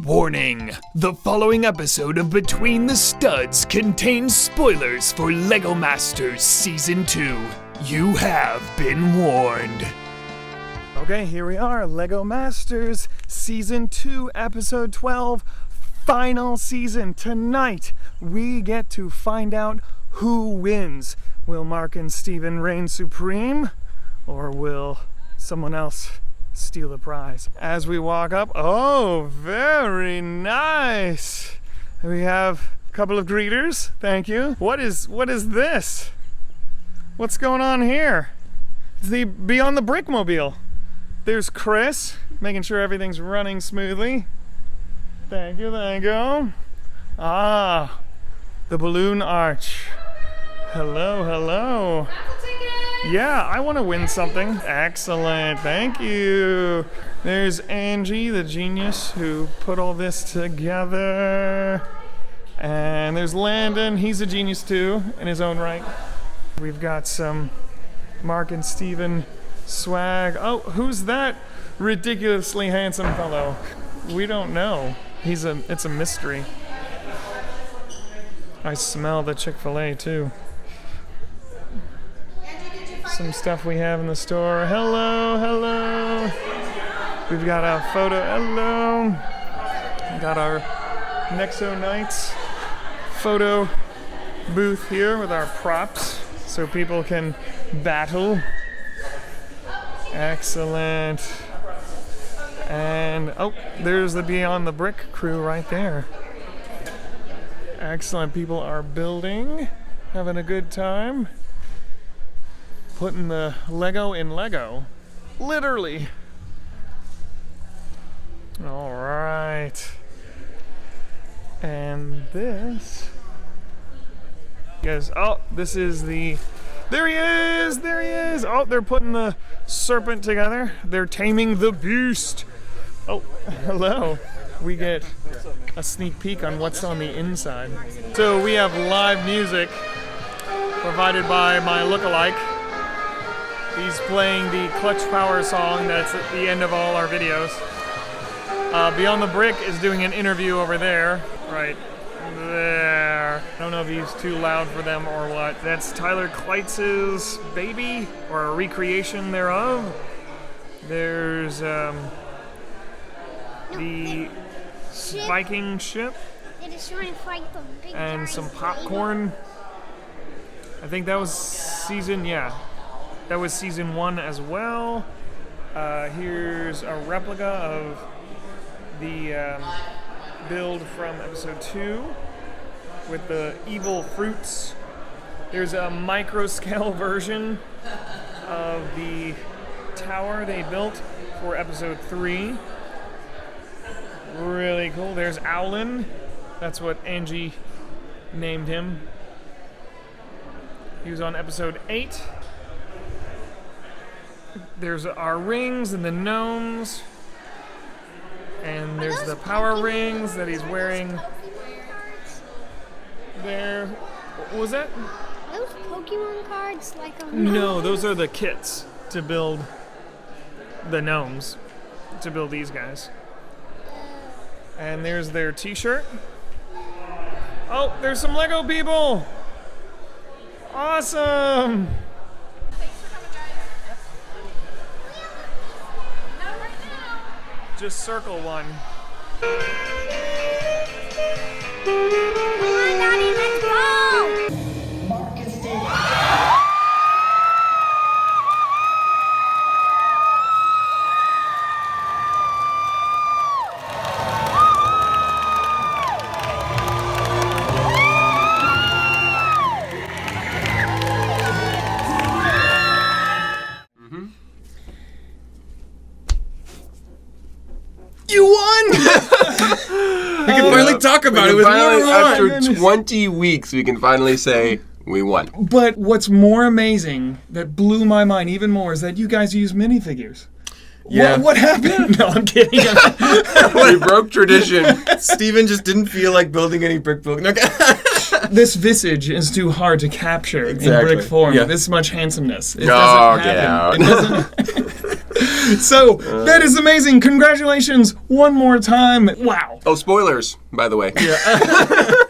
Warning! The following episode of Between the Studs contains spoilers for LEGO Masters Season 2. You have been warned. Okay, here we are, LEGO Masters Season 2, Episode 12, final season. Tonight, we get to find out who wins. Will Mark and Steven reign supreme, or will someone else steal the prize? As we walk up, oh, very nice. We have a couple of greeters, thank you. What is this? What's going on here? It's the Beyond the Brickmobile. There's Chris, making sure everything's running smoothly. Thank you, thank you. Ah, the balloon arch. Hello, hello. Yeah, I want to win something. Excellent, thank you. There's Angie, the genius, who put all this together. And there's Landon, he's a genius too, in his own right. We've got some Mark and Steven swag. Oh, who's that ridiculously handsome fellow? We don't know. It's a mystery. I smell the Chick-fil-A too. Some stuff we have in the store. Hello, hello. We've got a photo. Hello. We got our Nexo Nights photo booth here with our props so people can battle. Excellent. And oh, there's the Beyond the Brick crew right there. Excellent. People are building, having a good time. Putting the Lego in Lego. Literally. All right. And this. Guys, oh, this is the. There he is! There he is! Oh, they're putting the serpent together. They're taming the beast. Oh, hello. We get a sneak peek on what's on the inside. So we have live music provided by my lookalike. He's playing the Clutch Power song that's at the end of all our videos. Beyond the Brick is doing an interview over there, right there. I don't know if he's too loud for them or what. That's Tyler Kleitz's baby, or a recreation thereof. There's the Viking ship. And some popcorn. I think that was season, yeah. That was season 1 as well. Here's a replica of the build from episode 2 with the evil fruits. There's a micro scale version of the tower they built for episode 3. Really cool. There's Owlin. That's what Angie named him. He was on episode 8. There's our rings and the gnomes. And there's the power rings that he's wearing there. What was that? Are those Pokemon cards? No, those are the kits to build the gnomes. To build these guys. And there's their t-shirt. Oh, there's some Lego people! Awesome! Just circle one. Come on, Daddy, let's go! You won! We can finally talk about it. After 20 weeks, we can finally say we won. But what's more amazing, that blew my mind even more, is that you guys use minifigures. Yeah. What happened? No, I'm kidding. We broke tradition. Steven just didn't feel like building any brick building. This visage is too hard to capture in brick form. This much handsomeness. It doesn't happen. It doesn't. So, that is amazing. Congratulations one more time. Wow. Oh, spoilers, by the way.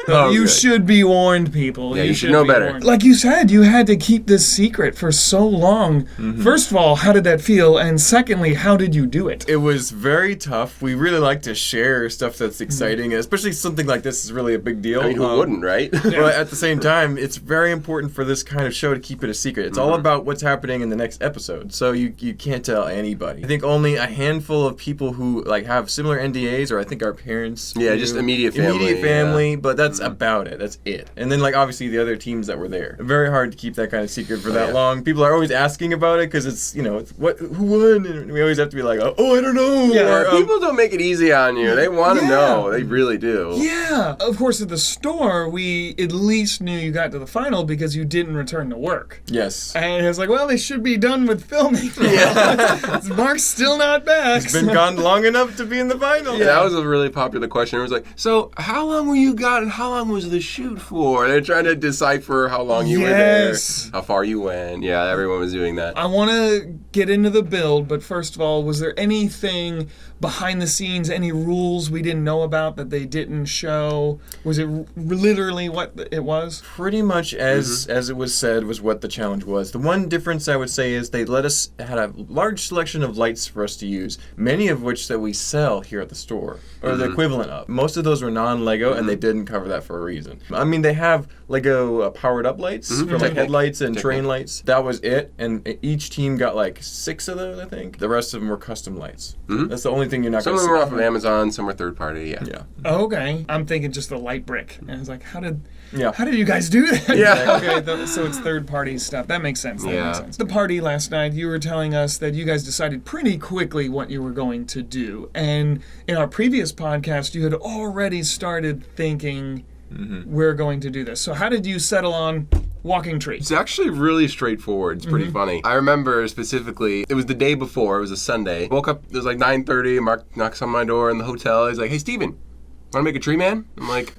You should be warned, people. Yeah, you should know be better. warned. Like you said, you had to keep this secret for so long. First of all, how did that feel? And secondly, how did you do it? It was very tough. We really like to share stuff that's exciting, especially something like this is really a big deal. I mean, who wouldn't, right? But at the same time, it's very important for this kind of show to keep it a secret. It's all about what's happening in the next episode, so you can't tell anybody. I think only a handful of people who like have similar NDAs, or I think our parents. Yeah, just immediate family. But that's about it. That's it. And then like obviously the other teams that were there. Very hard to keep that kind of secret for that long. People are always asking about it because it's who won, and we always have to be like, oh I don't know. Yeah, Or, people don't make it easy on you. They want to know. They really do. Yeah. Of course, at the store, we at least knew you got to the final because you didn't return to work. Yes. And it was like, well, they should be done with filming. Mark's still not back. It's been gone long enough to be in the final. Yeah, that was a really popular question. It was like, so how long were you gone and how long was the shoot for? They're trying to decipher how long you were there, how far you went. Yeah, everyone was doing that. I want to get into the build, but first of all, was there anything behind the scenes, any rules we didn't know about that they didn't show? Was it literally what it was? Pretty much as it was said was what the challenge was. The one difference I would say is they let us had a large selection of lights for us to use, many of which that we sell here at the store, or the equivalent of. Most of those were non-Lego, and they didn't cover that for a reason. I mean, they have Lego powered up lights for like headlights and train lights. That was it, and each team got like 6 of those, I think. The rest of them were custom lights. That's the only thing you're not Some going of to them see. were off of Amazon, some were third party, Yeah. Okay. I'm thinking just the light brick. And I was like, how did Yeah. you guys do that? Yeah. Okay, so it's third party stuff. That makes sense. That Yeah. makes sense. The party last night, you were telling us that you guys decided pretty quickly what you were going to do. And in our previous podcast, you had already started thinking, we're going to do this. So how did you settle on walking tree? It's actually really straightforward. It's pretty funny. I remember specifically, it was the day before, it was a Sunday. Woke up, it was like 9:30, Mark knocks on my door in the hotel. He's like, hey, Steven, want to make a tree man? I'm like,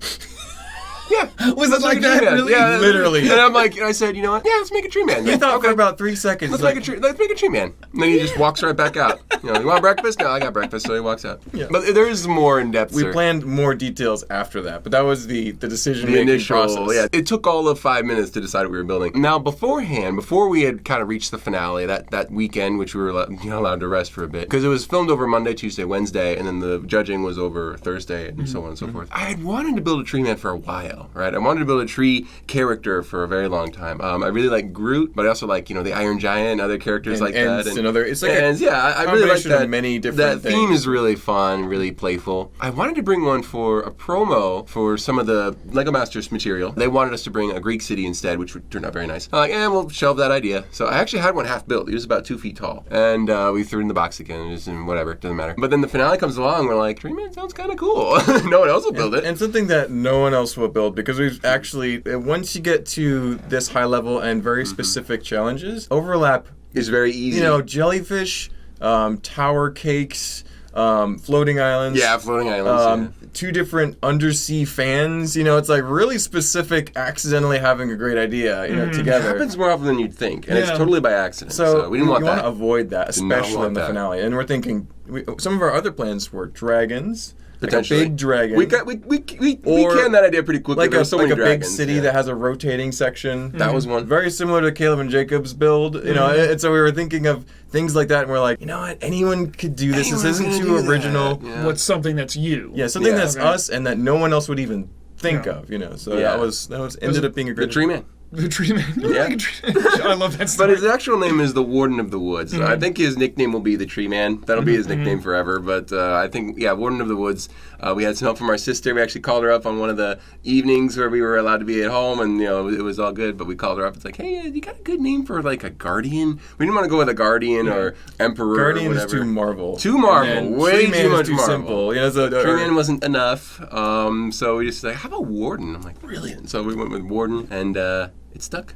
yeah. Was it like make a tree that, man. really? Yeah, Literally. And I'm like, I said, you know what? Yeah, let's make a tree man. I thought for about 3 seconds. Let's make a tree man. And then he just walks right back out. You want breakfast? No, I got breakfast. So he walks out. Yeah. But there is more in depth. We planned more details after that, but that was the decision The making initial, process. yeah. It took all of 5 minutes to decide what we were building. Now, beforehand, before we had kind of reached the finale, that weekend, which we were allowed to rest for a bit, because it was filmed over Monday, Tuesday, Wednesday, and then the judging was over Thursday, and so on and so forth. I had wanted to build a tree man for a while, right? I wanted to build a tree character for a very long time. I really like Groot, but I also like, the Iron Giant and other characters like Ents that. and other, it's like and a I really like combination that. of many different that things. theme is really fun, really playful. I wanted to bring one for a promo for some of the Lego Masters material. They wanted us to bring a Greek city instead, which would turn out very nice. I'm like, we'll shelve that idea. So I actually had one half built. He was about 2 feet tall. And we threw it in the box again, and whatever, doesn't matter. But then the finale comes along, we're like, Tree Man sounds kind of cool. No one else will build it. And something that no one else will build, because we've actually, once you get to this high level and very specific challenges, overlap It's very easy. jellyfish, tower cakes, floating islands. Yeah, floating islands. 2 different undersea fans. It's like really specific, accidentally having a great idea, It together. happens more often than you'd think, and it's Yeah. totally by accident. So we didn't want you want that. to avoid that, Did not especially want in the that. finale. And we're thinking, some of our other plans were dragons, Potentially. like a big dragon. We Or canned that idea pretty quickly. like There a, were so like many a big dragons, city yeah. that has a rotating section. That was one. Very similar to Caleb and Jacob's build, and so we were thinking of things like that, and we're like, you know what, anyone could do this. Anyone's This isn't gonna too do that. original. Yeah. What's something that's you? Yeah, something Yeah. that's Okay. us and that no one else would even think Yeah. of, So Yeah. that was ended up being a The great Tree Man. The tree man. Yeah. I love that But story. his actual name is the Warden of the Woods. I think his nickname will be the Tree Man. That'll be his nickname forever. But I think, Warden of the Woods. We had some help from our sister. We actually called her up on one of the evenings where we were allowed to be at home, and it was all good. But we called her up. It's like, hey, you got a good name for like a guardian? We didn't want to go with a guardian or emperor. Guardian or is whatever. too Marvel. Too Marvel. And Way Tree Man too is much too Marvel. simple. So, Tree Man wasn't enough. So we just like, how about Warden? I'm like, brilliant. So we went with Warden, and it stuck.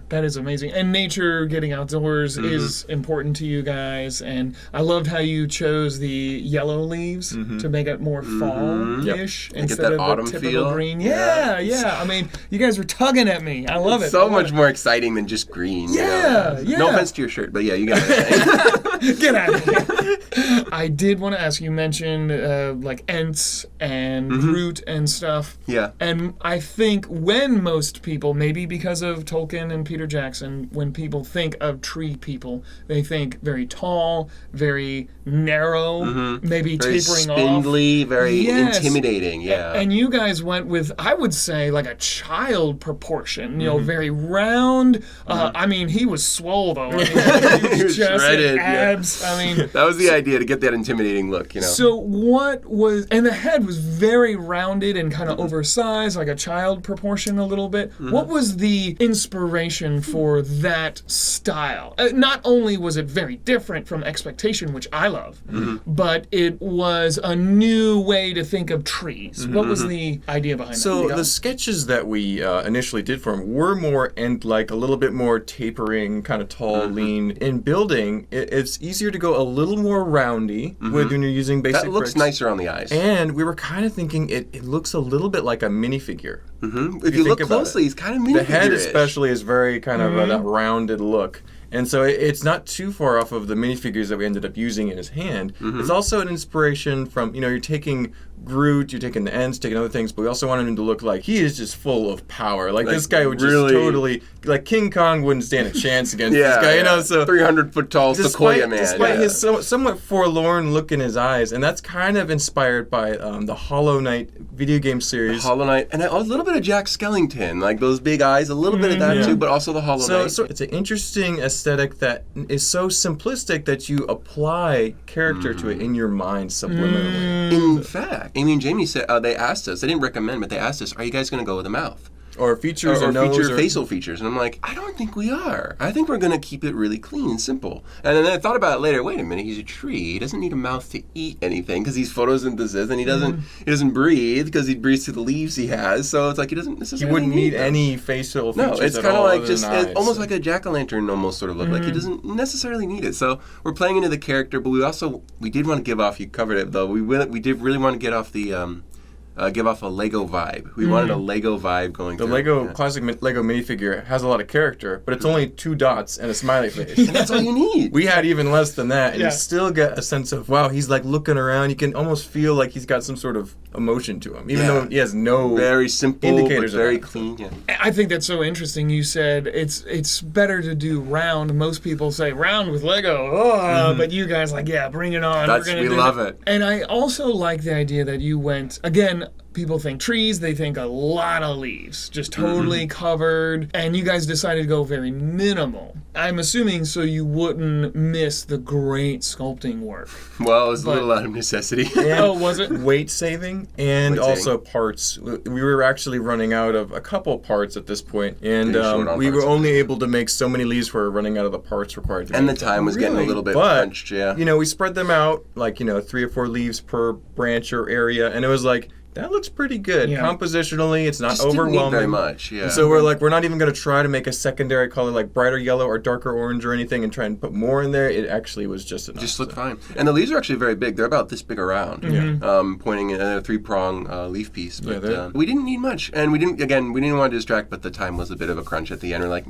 That is amazing. And nature, getting outdoors is important to you guys. And I loved how you chose the yellow leaves to make it more fall-ish Get instead that of autumn the typical feel. green. Yeah. I mean, you guys were tugging at me. I love it. So I love much it. more exciting than just green. Yeah, yeah. No offense to your shirt, but yeah, you got it. Get out of here. I did want to ask, you mentioned like Ents and Groot and stuff. Yeah. And I think when most people, maybe because of Tolkien and Peter Jackson, when people think of tree people, they think very tall, very narrow, maybe Very tapering off. spindly, very Yes. intimidating. Yeah. And you guys went with, I would say, like a child proportion, you know, very round. I mean, he was swole, though. I mean, He was chest and shredded, yeah. abs. I mean, that was the idea, to get that intimidating look, you know. so what was, and the head was very rounded and kind of oversized, like a child proportion a little bit. What was the inspiration for that style? Not only was it very different from expectation, which I love, but it was a new way to think of trees. What was the idea behind So that? the sketches that we initially did for him were more and like a little bit more tapering, kind of tall, lean. In building, it's easier to go a little more roundy with when you're using basic that looks bricks. nicer on the eyes. And we were kind of thinking it looks a little bit like a minifigure. If you look think about closely, it. he's kind of The head minifigure-ish. especially is very kind of that rounded look. And so it's not too far off of the minifigures that we ended up using in his hand. It's also an inspiration from, you're taking Groot, you're taking the Ents, taking other things, but we also wanted him to look like he is just full of power. Like this guy would really- just totally, like King Kong wouldn't stand a chance against this guy, so 300-foot tall Sequoia man. Despite yeah. his somewhat forlorn look in his eyes, and that's kind of inspired by the Hollow Knight video game series. Hollow Knight, and a little bit of Jack Skellington, like those big eyes, a little bit of that too, but also the Hollow Knight. So it's an interesting aesthetic that is so simplistic that you apply character to it in your mind subliminally. In fact, Amy and Jamie said they asked us. They didn't recommend, but they asked us, "Are you guys going to go with a mouth?" Or features or or nose feature or facial features?" And I'm like, "I don't think we are. I think we're going to keep it really clean and simple." And then I thought about it later. Wait a minute, he's a tree. He doesn't need a mouth to eat anything because he's photosynthesis, and he doesn't breathe because he breathes through the leaves he has. So it's like he doesn't He necessarily wouldn't need them. any facial features. No, it's kind kind of of like just almost like like a jack-o'-lantern almost sort of look. Like he doesn't necessarily need it. So we're playing into the character, but we did want to give off. You covered it though. We did really want to get off the give off a Lego vibe. We wanted a Lego vibe going The through. Lego Yeah. classic Lego minifigure has a lot of character, but it's only 2 dots and a smiley face. And that's all you need. We had even less than that, and Yeah. you still get a sense of, wow, he's like looking around. You can almost feel like he's got some sort of emotion to him, even Yeah. though he has no Very simple, indicators but very of that. clean. Yeah. I think that's so interesting. You said it's better to do round. Most people say round with Lego, but you guys like, yeah, bring it on. That's- We're gonna we do love it. And I also like the idea that you went again. People think trees, they think a lot of leaves, just totally covered, and you guys decided to go very minimal. I'm assuming so you wouldn't miss the great sculpting work. Well, it was a But- little out of necessity. Oh, was it? Weight saving and Weight also parts. We were actually running out of a couple parts at this point, and Pretty short on we were parts. only able to make so many leaves. We were running out of the parts required to And the make them. time was getting a little bit But, punched. Yeah. we spread them out like 3 or 4 leaves per branch or area, and it was like, that looks pretty good. Yeah. Compositionally, it's not Just didn't overwhelming. need very much. Yeah. And so we're not even going to try to make a secondary color like brighter yellow or darker orange or anything and try and put more in there. It actually was just enough. just looked fine. And the leaves are actually very big. They're about this big around. Pointing at a 3-prong leaf piece. But they're- we didn't need much. And we didn't want to distract, but the time was a bit of a crunch at the end. We're like,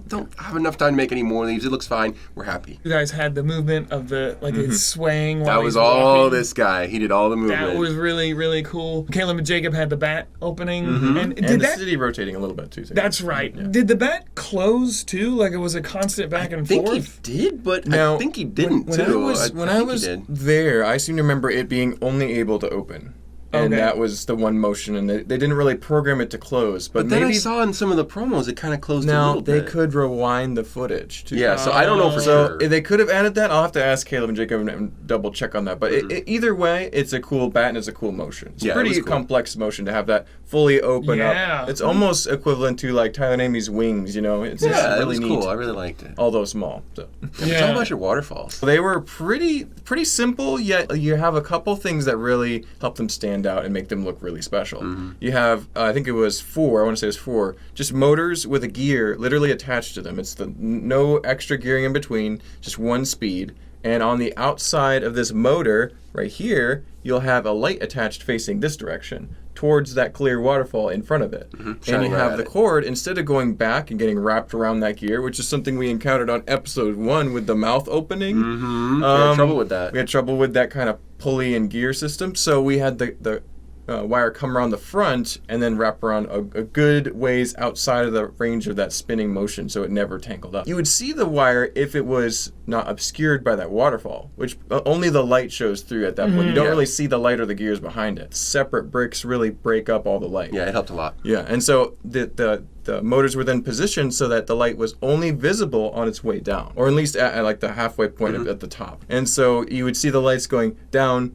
don't have enough time to make any more leaves. It looks fine. We're happy. You guys had the movement of the it's swaying. While That he's was all walking. this guy. He did all the movement. That was really, really cool. Caleb and Jacob had the bat opening, and did and the that? city rotating a little bit too. That's right. Yeah. Did the bat close too? Like it was a constant back and I think forth. he did, but Now, I think he didn't when too. When I I think he was did. there, I seem to remember it being only able to open. And Okay. that was the one motion, and they didn't really program it to close. But Then I maybe saw in some of the promos it kind of closed a now little they bit. could rewind the footage. To Yeah, so I don't know for So sure. if they could have added that. I'll have to ask Caleb and Jacob and double check on that. But either way, it's a cool bat and it's a cool motion. It's Yeah, a it pretty was cool. complex motion to have that fully open Yeah. up. It's almost equivalent to like Tyler Namey's wings. It's Yeah, just it really was neat. cool. I really liked it. Although small. So. It's all about your waterfalls. They were pretty simple, yet you have a couple things that really help them stand out and make them look really special. You have, I think it was 4, I want to say it was 4, just motors with a gear literally attached to them. It's no extra gearing in between, just one speed. And on the outside of this motor, right here, you'll have a light attached facing this direction, towards that clear waterfall in front of it. And you have the cord, instead of going back and getting wrapped around that gear, which is something we encountered on episode 1 with the mouth opening. We had trouble with that. We had trouble with that kind of pulley and gear system. So we had the wire come around the front and then wrap around a good ways outside of the range of that spinning motion, so it never tangled up. You would see the wire if it was not obscured by that waterfall, which only the light shows through at that point. You don't really see the light or the gears behind it. Separate bricks really break up all the light. Yeah, it helped a lot. Yeah, and so the motors were then positioned so that the light was only visible on its way down, or at least at like the halfway point at the top. And so you would see the lights going down,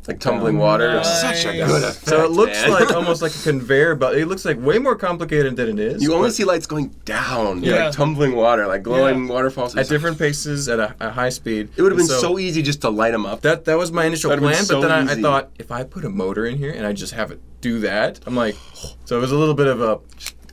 like tumbling water. Nice. Such a good effect. So it looks man. like almost like a conveyor belt. It looks like way more complicated than it is. You only see lights going down, Yeah. like tumbling water, like glowing waterfalls. at different paces at a high speed. It would have been And so easy just to light them up. That was my initial That'd have plan, been but then so I easy. thought if I put a motor in here and I just have it do that, I'm like, so it was a little bit of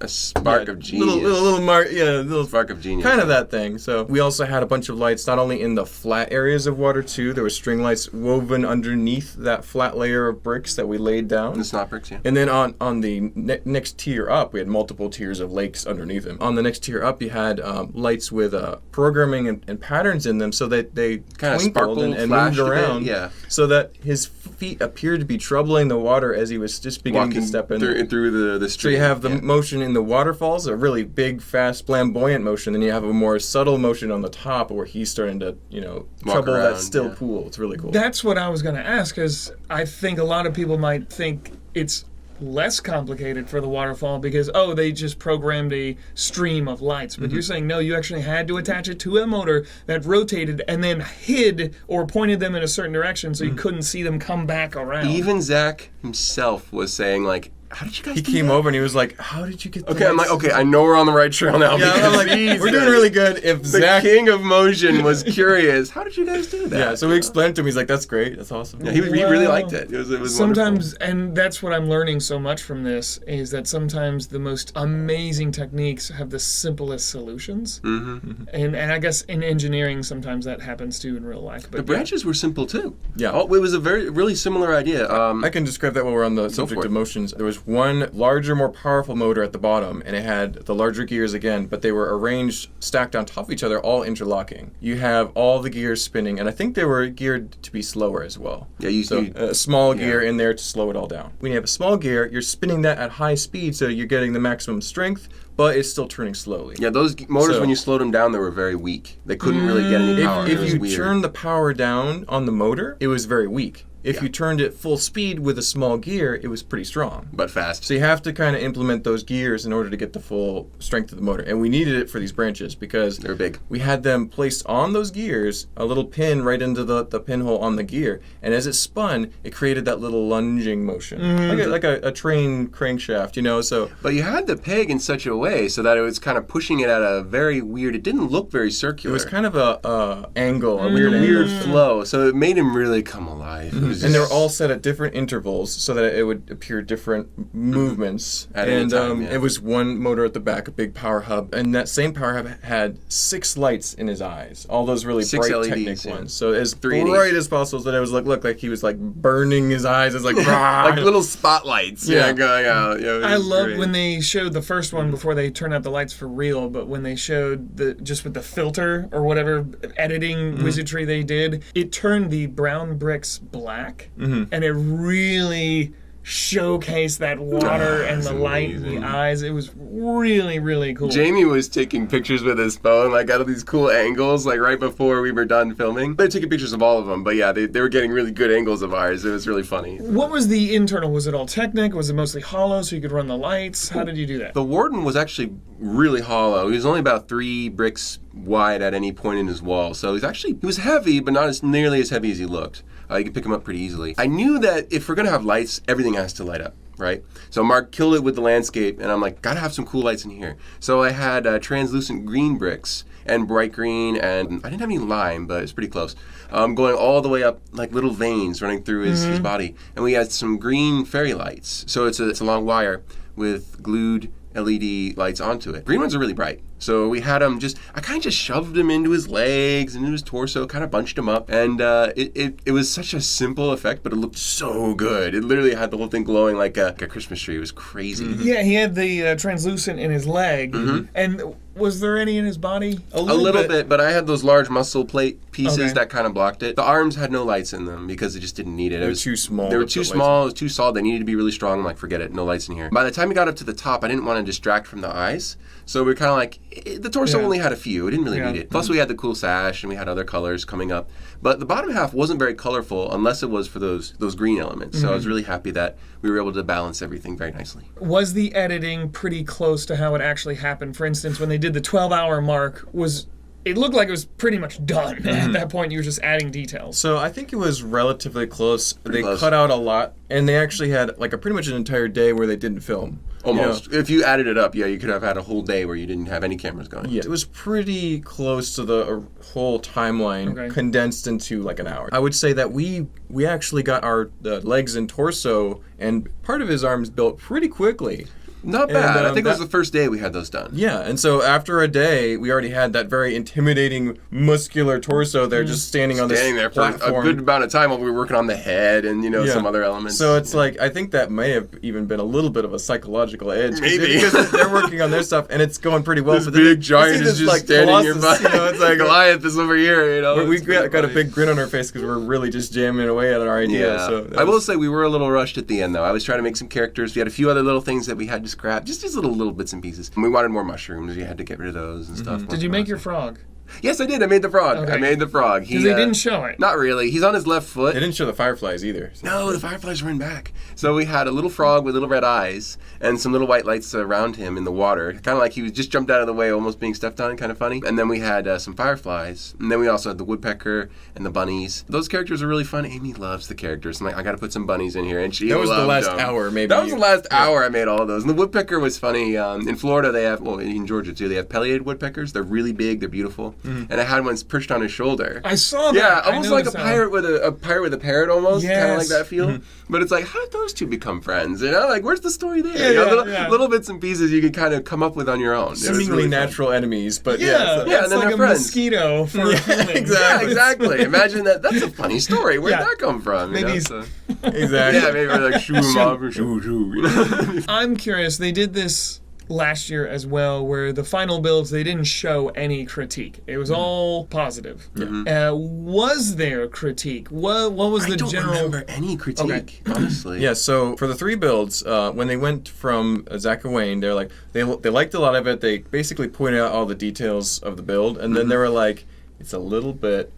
A spark of genius. little Spark of genius. kind of that thing. So we also had a bunch of lights, not only in the flat areas of water too. There were string lights woven underneath that flat layer of bricks that we laid down. The snot bricks, yeah. And then on the next tier up, we had multiple tiers of lakes underneath them. On the next tier up, you had lights with programming and patterns in them, so that they Kinda twinkled sparkled, and moved flashed a bit, around. yeah. So that his feet appeared to be troubling the water as he was just beginning Walking to step in. through the So street. you have the yeah. motion in the waterfalls, a really big, fast, flamboyant motion. Then you have a more subtle motion on the top where he's starting to, Walk trouble that around, still yeah. pool. It's really cool. That's what I was going to ask, because I think a lot of people might think it's less complicated for the waterfall because, they just programmed a stream of lights. But you're saying, no, you actually had to attach it to a motor that rotated and then hid or pointed them in a certain direction so you couldn't see them come back around. Even Zach himself was saying, like, how did you guys He do came that? over and he was like, "How did you get?" The Okay, I'm like, lights?" okay, I know we're on the right trail now. Yeah, because I'm like, these we're doing guys- really good. If The Zach, king of motion was curious. How did you guys do that? yeah, so we explained to him. He's like, "That's great. That's awesome." Yeah, he really liked it. It was Sometimes, and that's what I'm learning so much from this, is that sometimes the most amazing techniques have the simplest solutions. Mm-hmm. And I guess in engineering, sometimes that happens too in real life. But The branches were simple too. Yeah. Oh, it was a really similar idea. I can describe that while we're on the subject for of it. motions. There was one larger, more powerful motor at the bottom, and it had the larger gears again, but they were arranged, stacked on top of each other, all interlocking. You have all the gears spinning, and I think they were geared to be slower as well. Yeah, a small gear in there to slow it all down. When you have a small gear, you're spinning that at high speed, so you're getting the maximum strength, but it's still turning slowly. Yeah, those motors, So- when you slowed them down, they were very weak. They couldn't really get any power. It If was you weird. turned the power down on the motor, it was very weak. If you turned it full speed with a small gear, it was pretty strong. but fast. So you have to kind of implement those gears in order to get the full strength of the motor. And we needed it for these branches because They're big. we had them placed on those gears, a little pin right into the pinhole on the gear. And as it spun, it created that little lunging motion. Like a train crankshaft, So But you had the peg in such a way so that it was kind of pushing it at a very weird. It didn't look very it circular. was kind of a angle, a weird weird angle. flow. So it made him really come alive. It was And they were just- all set at different intervals so that it would appear different movements. At any time, yeah. It was one motor at the back, a big power hub, and that same power hub had 6 lights in his eyes, all those really 6 bright LEDs, Technic yeah. ones. So as 3 in bright each. as possible, so that it was looked like he was like burning his eyes. It's like like little spotlights. Yeah. Going out. Yeah, it I was loved great. when they showed the first one before they turned out the lights for real, but when they showed just with the filter or whatever editing wizardry they did, it turned the brown bricks black, and it really showcased that water and the light in the eyes. It was really, really cool. Jamie was taking pictures with his phone, like out of these cool angles, like right before we were done filming. They're taking pictures of all of them, but yeah, they were getting really good angles of ours. It was really funny. What was the internal? Was it all Technic? Was it mostly hollow so you could run the lights? How did you do that? The Warden was actually really hollow. He was only about 3 bricks wide at any point in his wall, so he was heavy, but not as nearly as heavy as he looked. You could pick him up pretty easily. I knew that if we're gonna have lights, everything has to light up, right? So Mark killed it with the landscape, and I'm like, gotta have some cool lights in here. So I had translucent green bricks and bright green, and I didn't have any lime, but it's pretty close. Going all the way up, like little veins running through his body, and we had some green fairy lights. So it's a long wire with glued LED lights onto it. Green ones are really bright. So we had him I kind of just shoved him into his legs and into his torso, kind of bunched him up. And it was such a simple effect, but it looked so good. It literally had the whole thing glowing like a Christmas tree. It was crazy. Yeah, he had the translucent in his leg. And was there any in his body? A little bit, but I had those large muscle plate pieces that kind of blocked it. The arms had no lights in them because it just didn't need it. They were too small. They were too small. It was too solid. They needed to be really strong. I'm like, forget it. No lights in here. By the time we got up to the top, I didn't want to distract from the eyes. So we were kind of like, the torso only had a few. It didn't really need it. Plus, we had the cool sash and we had other colors coming up. But the bottom half wasn't very colorful unless it was for those green elements. So I was really happy that we were able to balance everything very nicely. Was the editing pretty close to how it actually happened? For instance, when they did the 12-hour mark, it looked like it was pretty much done. At that point, you were just adding details. So I think it was relatively close. They cut out a lot, and they actually had like pretty much an entire day where they didn't film. Almost. You know? If you added it up, you could have had a whole day where you didn't have any cameras going. Yeah, it was pretty close to the whole timeline condensed into like an hour. I would say that we actually got our legs and torso and part of his arms built pretty quickly. Not bad. I think it was the first day we had those done. Yeah, and so after a day, we already had that very intimidating, muscular torso there just standing on this platform. For a good amount of time while we were working on the head and, some other elements. So it's like, I think that may have even been a little bit of a psychological edge. Maybe. Because they're working on their stuff, and it's going pretty well. This big giant is just standing in your butt. It's like Goliath is over here, We got a big grin on our face because we're really just jamming away at our idea. Yeah. So I will say we were a little rushed at the end, though. I was trying to make some characters. We had a few other little things that we had to scrap. Just these little bits and pieces. And we wanted more mushrooms. You had to get rid of those and stuff. Did you make your frog? Yes, I did. I made the frog. Okay. I made the frog. Because they didn't show it. Not really. He's on his left foot. They didn't show the fireflies either. So. No, the fireflies were in back. So we had a little frog with little red eyes and some little white lights around him in the water. Kind of like he was just jumped out of the way, almost being stepped on. Kind of funny. And then we had some fireflies. And then we also had the woodpecker and the bunnies. Those characters are really fun. Amy loves the characters. I'm like, I got to put some bunnies in here. And she That was the last them. hour, maybe. That was the last hour I made all of those. And the woodpecker was funny. In Florida, they have, in Georgia too, they have pileated woodpeckers. They're really big. They're beautiful. And I had one perched on his shoulder. I saw that. Yeah, almost like a pirate with a parrot, almost kind of like that feel. But it's like, how did those two become friends? Like, where's the story there? Little bits and pieces you can kind of come up with on your own. Seemingly really natural enemies, but yeah, and it's then like they're a friends. Mosquito for a human. Exactly. Imagine that. That's a funny story. Where'd that come from? Maybe exactly. Yeah, maybe we're like shoo him off or shoo. I'm curious. They did this last year as well, where the final builds, they didn't show any critique. It was all positive. Was there critique? What was the general? I don't remember any critique, honestly. Yeah, so for the 3 builds, when they went from Zach and Wayne, they're like, they liked a lot of it. They basically pointed out all the details of the build, and then they were like, it's a little bit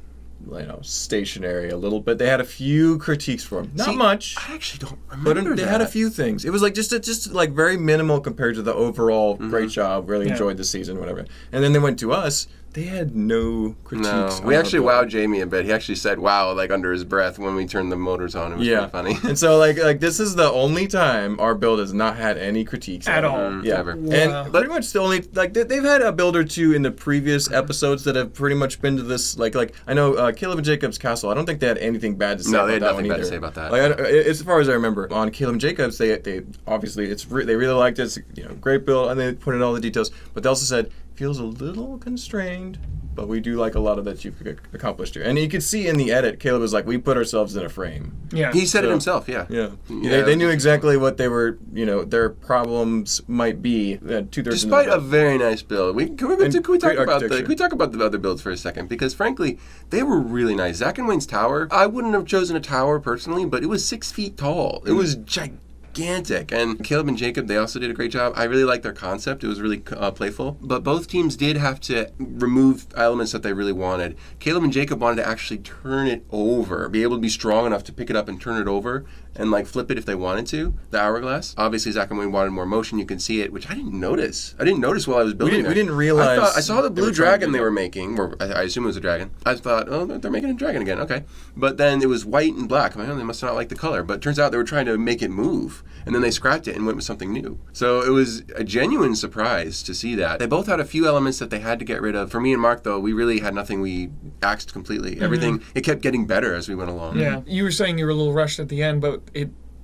stationary a little bit. They had a few critiques for him. Not much. I actually don't remember But they had a few things. It was like just like very minimal compared to the overall great job, really enjoyed the season, whatever. And then they went to us. They had no critiques. No, we actually wowed Jamie a bit. He actually said "wow" like under his breath when we turned the motors on. It was pretty funny. And so like this is the only time our build has not had any critiques at all. Yeah, ever. Wow. And pretty much the only they've had a build or two in the previous episodes that have pretty much been to this like I know Caleb and Jacob's Castle. I don't think they had anything bad to say. No, about they had that nothing one bad either. to say about that. Like as far as I remember, on Caleb and Jacob's, they obviously they really liked it. It's great build, and they put in all the details. But they also said feels a little constrained. But we do like a lot of that you've accomplished here. And you could see in the edit, Caleb was like, we put ourselves in a frame. Yeah. He said it himself, yeah. They knew exactly what they were, their problems might be. 2/3 Despite a very nice build. Can we talk about the other builds for a second? Because frankly, they were really nice. Zach and Wayne's tower, I wouldn't have chosen a tower personally, but it was 6 feet tall. It was gigantic. And Caleb and Jacob, they also did a great job. I really liked their concept. It was really playful. But both teams did have to remove elements that they really wanted. Caleb and Jacob wanted to actually turn it over, be able to be strong enough to pick it up and turn it over and flip it if they wanted to, the hourglass. Obviously, Zach and Wayne wanted more motion. You can see it, which I didn't notice. I didn't notice while I was building it. We didn't realize. I saw the blue dragon they were making, or I assume it was a dragon. I thought, oh, they're making a dragon again. Okay. But then it was white and black. I'm like, oh, they must not like the color. But it turns out they were trying to make it move. And then they scrapped it and went with something new. So it was a genuine surprise to see that. They both had a few elements that they had to get rid of. For me and Mark, though, we really had nothing we axed completely. Everything, it kept getting better as we went along. Yeah. You were saying you were a little rushed at the end, but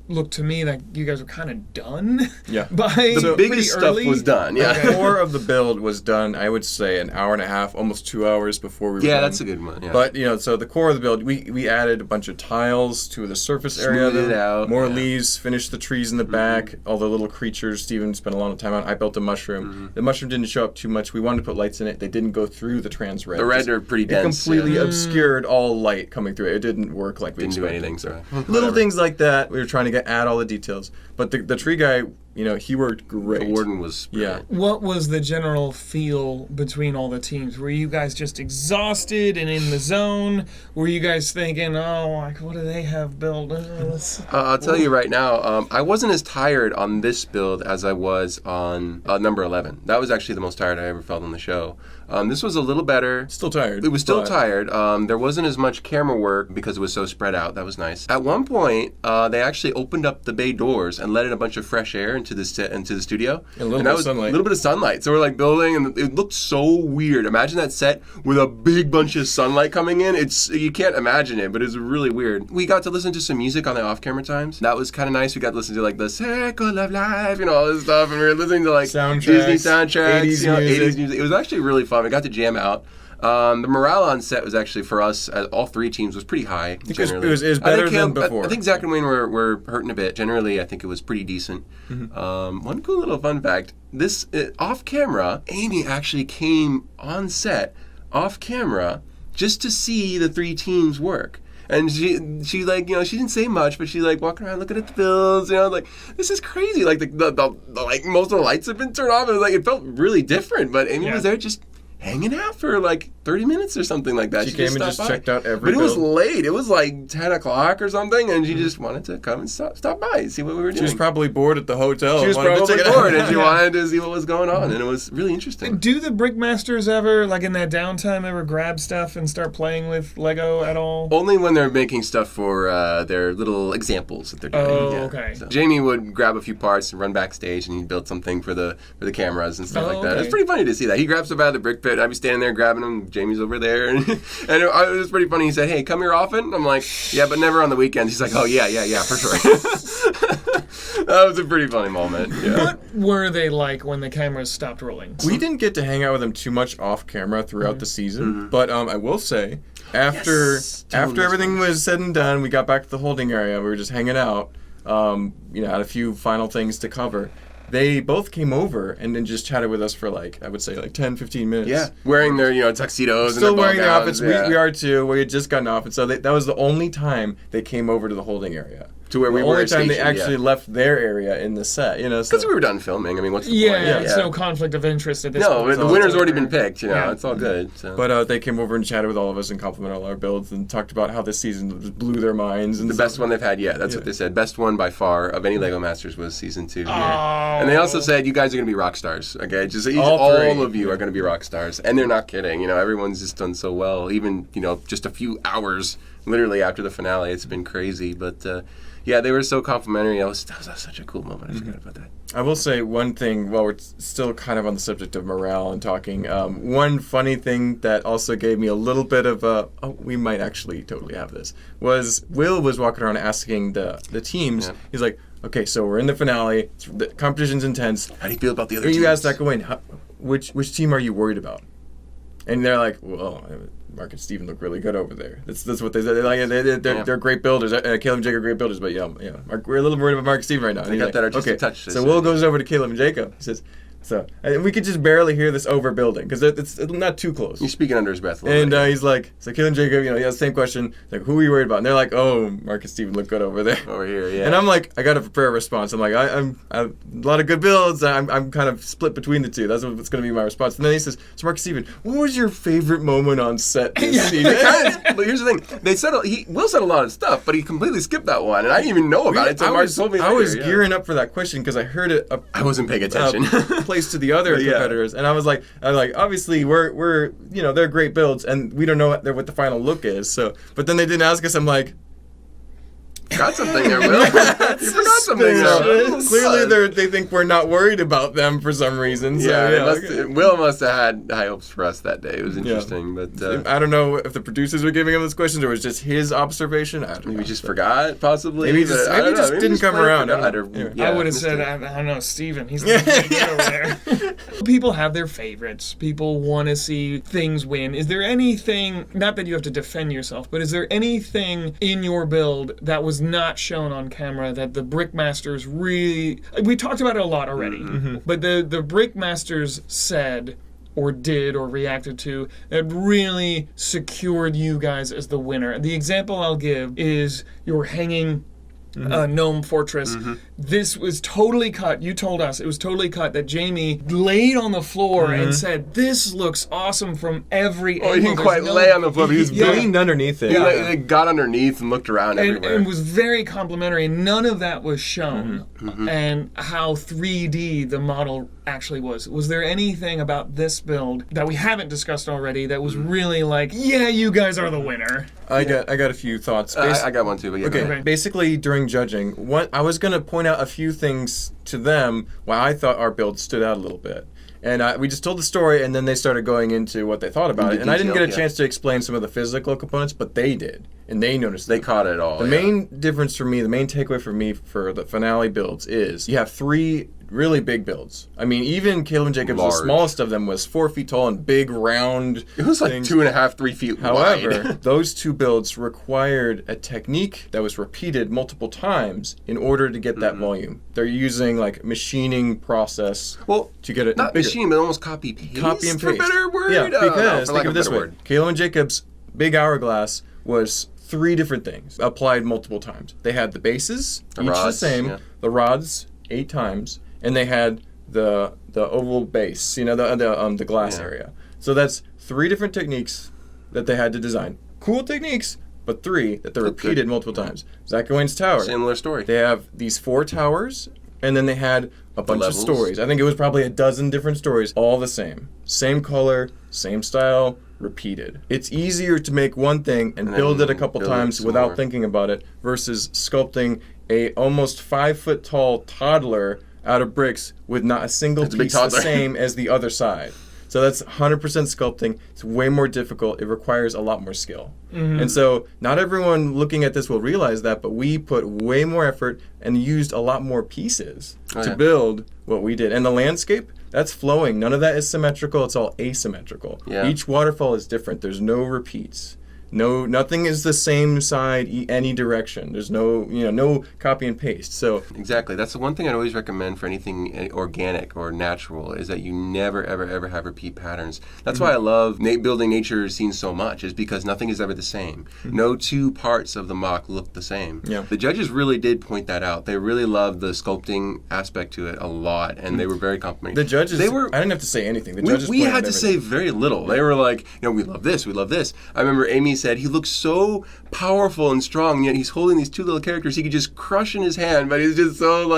looked to me like you guys were kind of done. Yeah. By The biggest stuff early. was done. Yeah. The core of the build was done, I would say, an hour and a half, almost 2 hours before we were Yeah, done. that's a good one. Yeah. But, so the core of the build, we added a bunch of tiles to the surface area. Smoothed it out, More yeah. leaves, finished the trees in the back, all the little creatures Steven spent a lot of time on. I built a mushroom. The mushroom didn't show up too much. We wanted to put lights in it. They didn't go through the trans red. The red are pretty It dense. completely yeah. obscured all light coming through it. It didn't work like we Didn't do expected. anything. So Little things like that. We were trying to add all the details. But the tree guy, he worked great. The Warden was Yeah. brilliant. What was the general feel between all the teams? Were you guys just exhausted and in the zone? Were you guys thinking, what do they have built? I'll tell you right now, I wasn't as tired on this build as I was on number 11. That was actually the most tired I ever felt on the show. This was a little better. Still tired. It was still but- tired. There wasn't as much camera work because it was so spread out. That was nice. At one point, they actually opened up the bay doors and let in a bunch of fresh air into the studio. A little And bit that of was sunlight. A little bit of sunlight. So we're like building, and it looked so weird. Imagine that set with a big bunch of sunlight coming in. You can't imagine it, but it's really weird. We got to listen to some music on the off-camera times. That was kind of nice. We got to listen to like the Circle of Life, all this stuff, and we were listening to like Soundtracks, Disney soundtracks, 80s music. 80s music. It was actually really fun. We got to jam out. The morale on set was actually, for us, all three teams, was pretty high. It was generally. better I think than before. I think Zach and Wayne were hurting a bit. Generally, I think it was pretty decent. One cool little fun fact: off camera, Amy actually came on set off camera just to see the three teams work. And she like, she didn't say much, but she like walking around looking at the bills, like, this is crazy. Like the like most of the lights have been turned off. It was like, it felt really different, but Amy was there just hanging out for like 30 minutes or something like that. She came and stopped just by. checked out every But it was build. late. It was like 10 o'clock or something, and she just wanted to come and stop by and see what we were doing. She was probably bored at the hotel. She was wanted to probably check it out. bored, and she wanted to see what was going on, and it was really interesting. Do the Brickmasters ever, like in that downtime, ever grab stuff and start playing with Lego at all? Only when they're making stuff for their little examples that they're doing. Oh, yeah. okay. So Jamie would grab a few parts and run backstage, and he'd build something for the cameras and stuff Oh, like that. okay. It's pretty funny to see that. He grabs stuff out of the brick pit, and I'd be standing there grabbing them. Jamie's over there, and it was pretty funny. He said, "Hey, come here often." I'm like, "Yeah, but never on the weekends." He's like, "Oh yeah, for sure." That was a pretty funny moment. Yeah. What were they like when the cameras stopped rolling? We didn't get to hang out with them too much off camera throughout the season, but I will say, after Yes, doing this everything one. was said and done, we got back to the holding area. We were just hanging out. Had a few final things to cover. They both came over and then just chatted with us for I would say 10, 15 minutes. Yeah, wearing their tuxedos. Still and their wearing ball their gowns, outfits. yeah. We are too. We had just gotten off, and so that was the only time they came over to the holding area. To where we the were only time they stationed, actually yeah. left their area in the set. Because we were done filming. I mean, what's the Yeah, point? it's no conflict of interest at this No, point. the winner's already been picked. Yeah. It's all good. So. But they came over and chatted with all of us and complimented all our builds and talked about how this season just blew their minds. And the best one they've had yet. That's what they said. Best one by far of any Lego Masters was season 2 here. And they also said you guys are going to be rock stars. Okay, just all three. of you are going to be rock stars, and they're not kidding. Everyone's just done so well. Even just a few hours literally after the finale, it's been crazy. But yeah, they were so complimentary. That was such a cool moment. I forgot about that. I will say one thing while we're still kind of on the subject of morale and talking. One funny thing that also gave me a little bit of we might actually totally have this, was Will was walking around asking the teams. Yeah. He's like, okay, so we're in the finale. The competition's intense. How do you feel about the other You teams? asked Zach Wayne, which team are you worried about? And they're like, well, Mark and Steven look really good over there. That's what they said. They're great builders. Caleb and Jacob are great builders, but we're a little worried about Mark and Steven right now. And They he's got like, that artistic okay. touch, they So said. Will goes over to Caleb and Jacob. He says, and we could just barely hear this overbuilding because it's not too close. He's speaking under his breath a little And bit. he's like, so Caleb and Jacob, he has the same question. He's like, who are you worried about? And they're like, oh, Mark and Steven look good over there. Over here, yeah. And I'm like, I got to prepare a response. I'm like, I'm a lot of good builds. I'm kind of split between the two. That's what's going to be my response. And then he says, so Mark and Steven, what was your favorite moment on set this season? But here's the thing. Will said a lot of stuff, but he completely skipped that one, and I didn't even know about it until Mark told me I later, was yeah. gearing up for that question because I heard it. I wasn't paying attention. Placed to the other Yeah. competitors, and I was like, obviously we're they're great builds, and we don't know what the final look is. So, but then they didn't ask us. I'm like, Got something there, Will. You forgot something there. Clearly, they think we're not worried about them for some reason. So, Yeah, Will must have had high hopes for us that day. It was interesting, but I don't know if the producers were giving him those questions or it was just his observation. I don't know. maybe just forgot, possibly. Maybe just didn't come around. I would have said, I don't know, Steven. He's the over there. People have their favorites. People want to see things win. Is there anything, not that you have to defend yourself, but is there anything in your build that was not shown on camera that the Brickmasters really... We talked about it a lot already, but the Brickmasters said or did or reacted to that really secured you guys as the winner. The example I'll give is your hanging gnome fortress. This was totally cut. You told us it was totally cut that Jamie laid on the floor and said, "This looks awesome from every angle." He didn't quite lay on the floor. He was leaned underneath it. He got underneath and looked around everywhere. And was very complimentary. And none of that was shown. And how 3D the model actually was. Was there anything about this build that we haven't discussed already that was really like, yeah, you guys are the winner? I got a few thoughts. I got one too. But Okay, basically during judging, I was going to point out a few things to them why I thought our build stood out a little bit. And we just told the story, and then they started going into what they thought about it. And I didn't get a chance to explain some of the physical components, but they did. And they noticed They caught it all. The main difference for me, the main takeaway for me for the finale builds is you have 3 really big builds. I mean, even Caleb and Jacobs, the smallest of them, was 4 feet tall and big, round. It was like things. 2.5, 3 feet wide. However, those 2 builds required a technique that was repeated multiple times in order to get that volume. They're using like machining process to get it not bigger. machining, but almost copy paste. Copy and paste. For a better word. Yeah, because think of it this way: word. Caleb and Jacobs' big hourglass was 3 different things applied multiple times. They had the bases, each the same, the rods 8 times, and they had the oval base, the glass area. So that's 3 different techniques that they had to design. Cool techniques, but 3 that they're repeated multiple times. Zach Owen's tower. Similar story. They have these 4 towers, and then they had a bunch of stories. I think it was probably a dozen different stories, all the same. Same color, same style, repeated. It's easier to make one thing and build it a couple times without thinking about it versus sculpting a almost 5 foot tall toddler out of bricks with not a single piece the same as the other side. So that's 100% sculpting. It's way more difficult. It requires a lot more skill. And so not everyone looking at this will realize that, but we put way more effort and used a lot more pieces to build what we did. And the landscape, that's flowing. None of that is symmetrical. It's all asymmetrical. Each waterfall is different. There's no repeats. Nothing is the same side any direction. There's no copy and paste. So exactly, that's the one thing I'd always recommend for anything organic or natural is that you never ever have repeat patterns. That's why I love building nature scenes so much, is because nothing is ever the same. No 2 parts of the mock look the same. The judges really did point that out. They really loved the sculpting aspect to it a lot, and they were very complimentary. The judges, I didn't have to say anything. The judges we had to say very little. They were like, we love this, we love this. I remember Amy said he looks so powerful and strong, and yet he's holding these 2 little characters he could just crush in his hand, but he's just so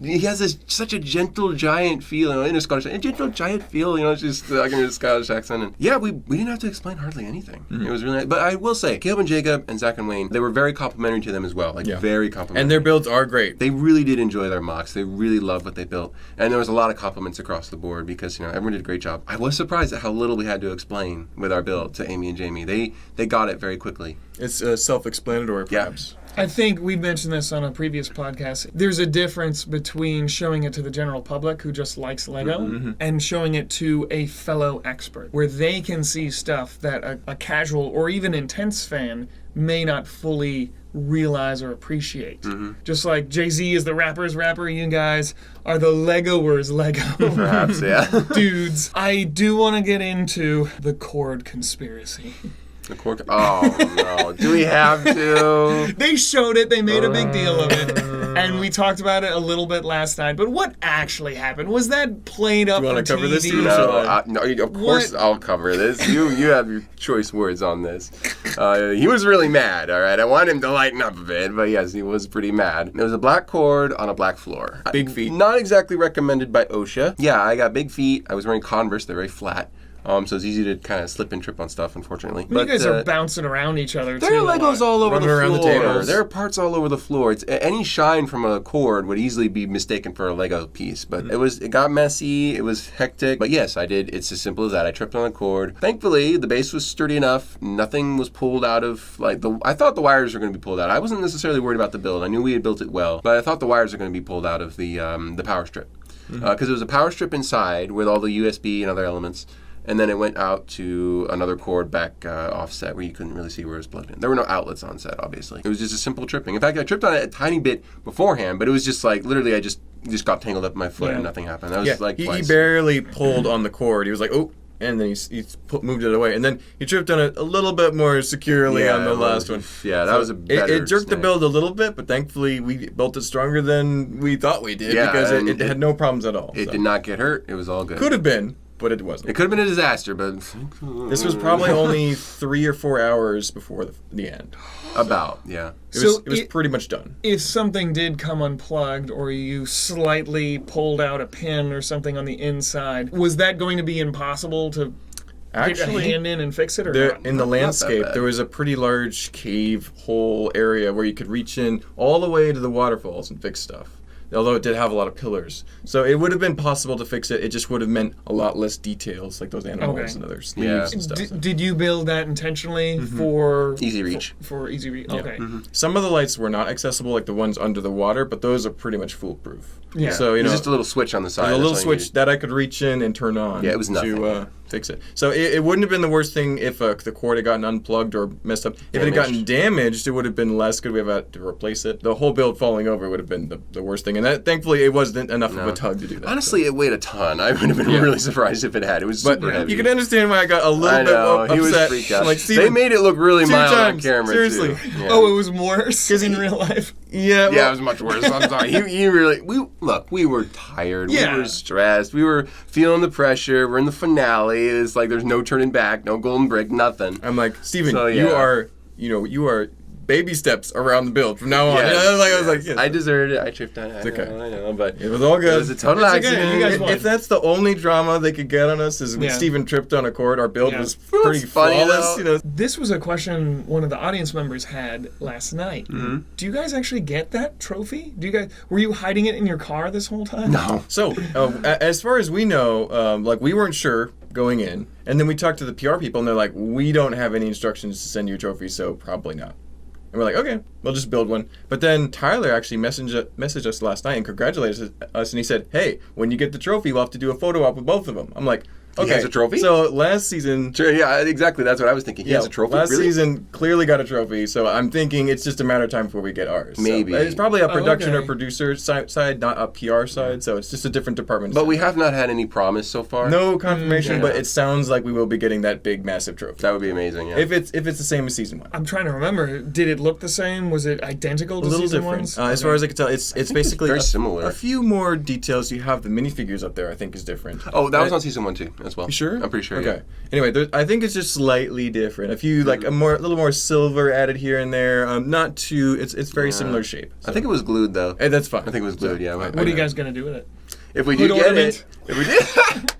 he has such a gentle giant feel, in a Scottish, a gentle giant feel, it's just I can hear the Scottish accent, and we didn't have to explain hardly anything. It was really nice. But I will say, Caleb and Jacob and Zach and Wayne, they were very complimentary to them as well, very complimentary. And their builds are great. They really did enjoy their mocks. They really loved what they built, and there was a lot of compliments across the board because everyone did a great job. I was surprised at how little we had to explain with our build to Amy and Jamie. They got it very quickly. It's self-explanatory, perhaps. I think we mentioned this on a previous podcast. There's a difference between showing it to the general public who just likes Lego and showing it to a fellow expert, where they can see stuff that a casual or even intense fan may not fully realize or appreciate. Just like Jay-Z is the rapper's rapper, you guys are the Legoers Lego. Perhaps, dudes. I do want to get into the cord conspiracy. The cork. Oh no! Do we have to? They showed it. They made a big deal of it, and we talked about it a little bit last night. But what actually happened? Was that played up? Do you want to cover this? No, of course I'll cover this. You have your choice words on this. He was really mad. All right, I want him to lighten up a bit, but yes, he was pretty mad. There was a black cord on a black floor. Big feet. Not exactly recommended by OSHA. Yeah, I got big feet. I was wearing Converse. They're very flat. So it's easy to kind of slip and trip on stuff, unfortunately. You guys are bouncing around each other, there too. are Legos all over the Running around the floor. tables. There are parts all over the floor. Any shine from a cord would easily be mistaken for a Lego piece. But it got messy. It was hectic. But yes, I did. It's as simple as that. I tripped on a cord. Thankfully, the base was sturdy enough. Nothing was pulled out of I thought the wires were going to be pulled out. I wasn't necessarily worried about the build. I knew we had built it well, but I thought the wires were going to be pulled out of the power strip because it was a power strip inside with all the USB and other elements. And then it went out to another cord back offset where you couldn't really see where it was plugged in. There were no outlets on set, obviously. It was just a simple tripping. In fact, I tripped on it a tiny bit beforehand, but it was just literally I just got tangled up in my foot and nothing happened. That was he twice. barely pulled on the cord. He was like, oh, and then he moved it away. And then he tripped on it a little bit more securely on the last one. Yeah, that was a better It jerked the snag. build a little bit, but thankfully we built it stronger than we thought we did because it had no problems at all. It did not get hurt. It was all good. Could have been, but it wasn't. It could have been a disaster, but... This was probably only 3 or 4 hours before the end. About, yeah. It was pretty much done. If something did come unplugged or you slightly pulled out a pin or something on the inside, was that going to be impossible to get a hand in and fix it or not? In the Not landscape, that bad. there was a pretty large cave hole area where you could reach in all the way to the waterfalls and fix stuff. Although it did have a lot of pillars. So it would have been possible to fix it. It just would have meant a lot less details, like those animals and other sleeves and stuff. Did you build that intentionally for... Easy reach. For easy reach, okay. Some of the lights were not accessible, like the ones under the water, but those are pretty much foolproof. Yeah. So, There's just a little switch on the side. a little that's all you switch that I could reach in and turn on. Yeah, it was nothing. To fix it. So it wouldn't have been the worst thing if the cord had gotten unplugged or messed up. If it had gotten damaged, it would have been less. Could we have had to replace it? The whole build falling over would have been the worst thing. And that, thankfully, it wasn't enough of a tug to do that. Honestly, it weighed a ton. I would have been really surprised if it had. It was super heavy. You can understand why I got a little I know. bit upset. He was freaked out. Like, They Steven, made it look really 2 mild on times, camera, seriously. too. Yeah. Oh, it was worse in real life? Yeah, Yeah, it was much worse. I'm sorry. He really. We were tired. Yeah. We were stressed. We were feeling the pressure. We're in the finale. It's like there's no turning back, no golden brick, nothing. I'm like, Steven, So, you yeah. are baby steps around the build from now on. Yes, I was like, yes. I deserved it. I tripped on it. It's okay. I know, but It was all good. it was a total It's okay. accident. You guys won. If that's the only drama they could get on us is when Yeah. Steven tripped on a cord, our build Yeah. was pretty funny, flawless. though. This was a question one of the audience members had last night. Mm-hmm. Do you guys actually get that trophy? Were you hiding it in your car this whole time? No. So, as far as we know, we weren't sure going in, and then we talked to the PR people, and they're like, we don't have any instructions to send you a trophy, so probably not. And we're like, okay, we'll just build one. But then Tyler actually messaged us last night and congratulated us, and he said, hey, when you get the trophy, we'll have to do a photo op with both of them. I'm like, okay. He has a trophy? So last season... Sure, yeah, exactly. That's what I was thinking. He has a trophy? Last Really? season clearly got a trophy, so I'm thinking it's just a matter of time before we get ours. So Maybe. it's probably a production or okay. producer side, not a PR side, so it's just a different department. But we have not had any promise so far. no confirmation, Yeah. but it sounds like we will be getting that big, massive trophy. That would be amazing, yeah. If it's the same as season 1. I'm trying to remember. Did it look the same? Was it identical to A little season different. one's? As far as I can tell, it's basically very similar. A few more details. You have the minifigures up there. I think is different. Oh, that was on season 1 too, as well. You sure? I'm pretty sure. Okay. Yeah. Anyway, I think it's just slightly different. A few like a little more silver added here and there. Not too. It's very similar shape. I think it was glued though. And that's fine. I think it was glued. Yeah. What are you guys going to do with it? If we do Hood get ornament? it, if we did.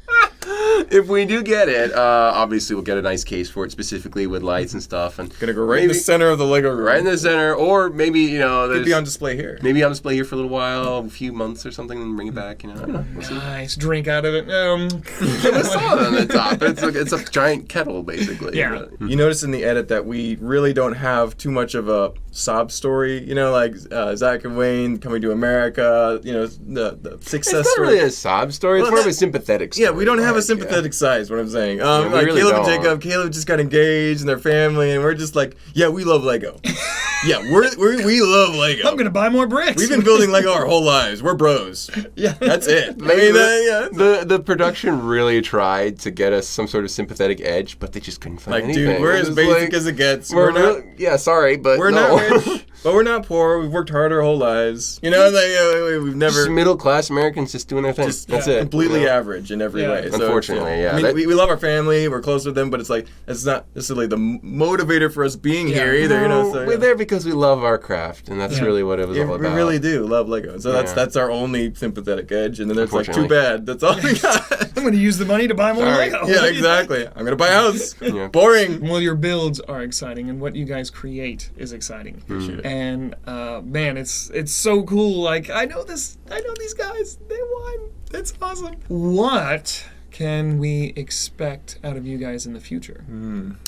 If we do get it, obviously we'll get a nice case for it specifically with lights and stuff, and Gonna go right in the center of the Lego room. right in the center, or maybe Could there's be on display here. maybe on display here for a little while, a few months or something, and bring it back. I don't know. We'll see. Nice. Drink out of it. Put a salt on the top. It's a giant kettle basically. Yeah. Really. You notice in the edit that we really don't have too much of a sob story. Like Zach and Wayne coming to America. The success It's not story. really a sob story. It's Well, more of that- a sympathetic story. Yeah, we don't have a Like, sympathetic side, is what I'm saying. we Like really Caleb and don't. Jacob, Caleb just got engaged and their family, and we're just like, yeah, we love Lego. Yeah, we love Lego. I'm going to buy more bricks. We've been building Lego our whole lives. We're bros. Yeah. That's it. The production really tried to get us some sort of sympathetic edge, but they just couldn't find Like, anything. dude, we're It as was basic like, as it gets. We're We're not. yeah, sorry, but We're no. not rich. But we're not poor. We've worked hard our whole lives. You know, we've never... Just middle-class Americans just doing their thing. That's it. Completely you know? average in every way. So, Unfortunately, yeah. I mean, we love our family. We're close with them, but it's like, it's not necessarily the motivator for us being here either. You know, so, we're there because we love our craft, and that's really what it was all about. We really do love Lego. So that's our only sympathetic edge. And then it's like, too bad. That's all we got. I'm going to use the money to buy more Lego. Yeah, exactly. I'm going to buy a house. Yeah. Boring. Well, your builds are exciting, and what you guys create is exciting. Appreciate it. And man, it's so cool. Like I know these guys. They won. That's awesome. What can we expect out of you guys in the future?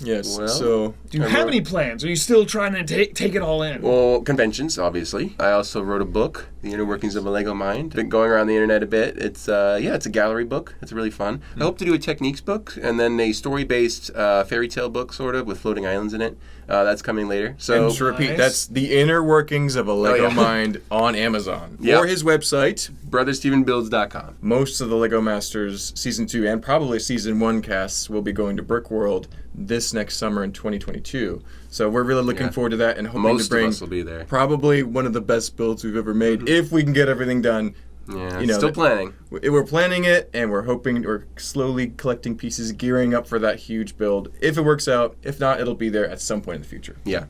Yes. Well, so Do you have any plans? Are you still trying to take it all in? Well, conventions, obviously. I also wrote a book, The Inner Workings of a Lego Mind. Been going around the internet a bit. It's it's a gallery book. It's really fun. I hope to do a techniques book and then a story-based fairy tale book, sort of, with floating islands in it. That's coming later. So and to repeat, Nice. that's The Inner Workings of a Lego yeah. Mind on Amazon. Yeah. Or his website. BrotherStevenBuilds.com. Most of the Lego Masters Season 2 and probably Season 1 casts will be going to Brick World this next summer in 2022. So we're really looking forward to that and hoping Most to bring of us will be there. probably one of the best builds we've ever made if we can get everything done. Yeah, You know, still planning. We're planning it, and we're slowly collecting pieces, gearing up for that huge build. If it works out, if not, it'll be there at some point in the future. Yeah.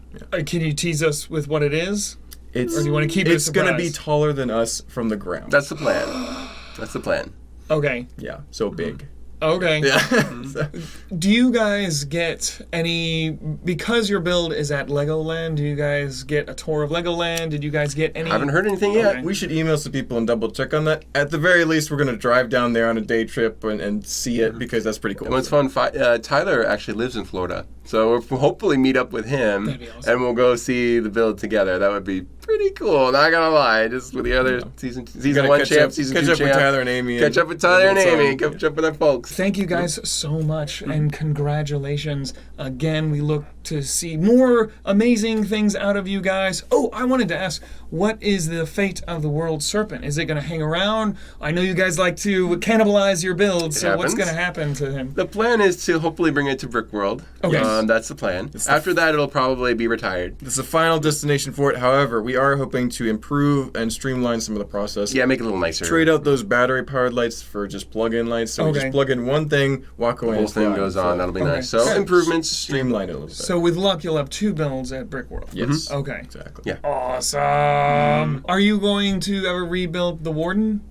Can you tease us with what it is? Or do you want to keep it a It's going to be surprise? taller than us from the ground. That's the plan. That's the plan. Okay. Yeah, so big. Okay. Yeah. Do you guys get any, because your build is at Legoland, do you guys get a tour of Legoland? Did you guys get any? I haven't heard anything yet. Okay. We should email some people and double check on that. At the very least, we're going to drive down there on a day trip and see it because that's pretty cool. And what's fun, Tyler actually lives in Florida. So we'll hopefully meet up with him, That'd be awesome. and we'll go see the build together. That would be pretty cool. Not gonna lie, just with the other season Gotta 1 catch champ, up, season catch 2 up champ. with Tyler and Amy. Catch up with Tyler and Amy. Awesome. Catch up with our folks. Thank you guys so much, and congratulations again. We look to see more amazing things out of you guys. Oh, I wanted to ask, what is the fate of the world serpent? Is it going to hang around? I know you guys like to cannibalize your builds, so what's happens. going to happen to him? The plan is to hopefully bring it to Brick World. Okay. That's the plan. After that, it'll probably be retired. This is the final destination for it. However, we are hoping to improve and streamline some of the process. Yeah, make it a little nicer. Trade out those battery-powered lights for just plug-in lights. So we Okay. just plug in one thing, walk away. The whole and thing fly. goes So on. That'll be Okay. nice. So Yeah. improvements. streamline it a little bit. So with luck, you'll have 2 builds at Brick World. yes, Okay. exactly. Yeah. Awesome. Are you going to ever rebuild the Warden?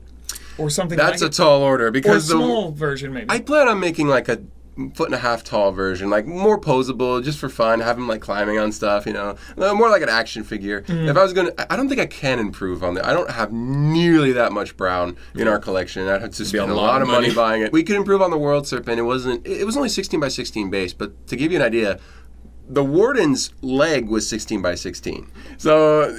Or something That's a like tall order it? Or a because small version, maybe? I plan on making like a 1.5 foot tall version, like more posable, just for fun, have him like climbing on stuff, you know, more like an action figure. If I was gonna, I don't think I can improve on that. I don't have nearly that much brown in our collection. I'd have to spend a lot of money buying it. We could improve on the World Serpent. It was only 16 by 16 base, but to give you an idea, the Warden's leg was 16 by 16. So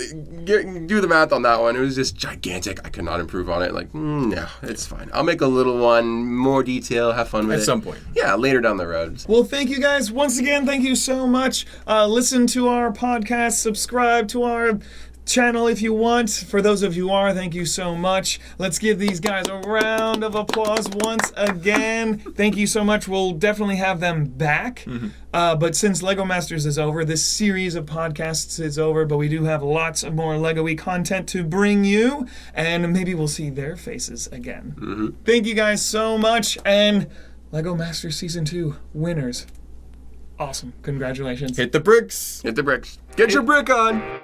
do the math on that one. It was just gigantic. I could not improve on it. Like, no, it's fine. I'll make a little one, more detail, have fun with it. At some point. Yeah, later down the road. Well, thank you guys once again. Thank you so much. Listen to our podcast, subscribe to our channel if you want. For those of you who are, thank you so much. Let's give these guys a round of applause once again. Thank you so much. We'll definitely have them back. But since Lego Masters is over, this series of podcasts is over, but we do have lots of more Lego-y content to bring you, and maybe we'll see their faces again. Thank you guys so much, and Lego Masters Season 2 winners. Awesome. Congratulations. Hit the bricks. Hit the bricks. Get your brick on.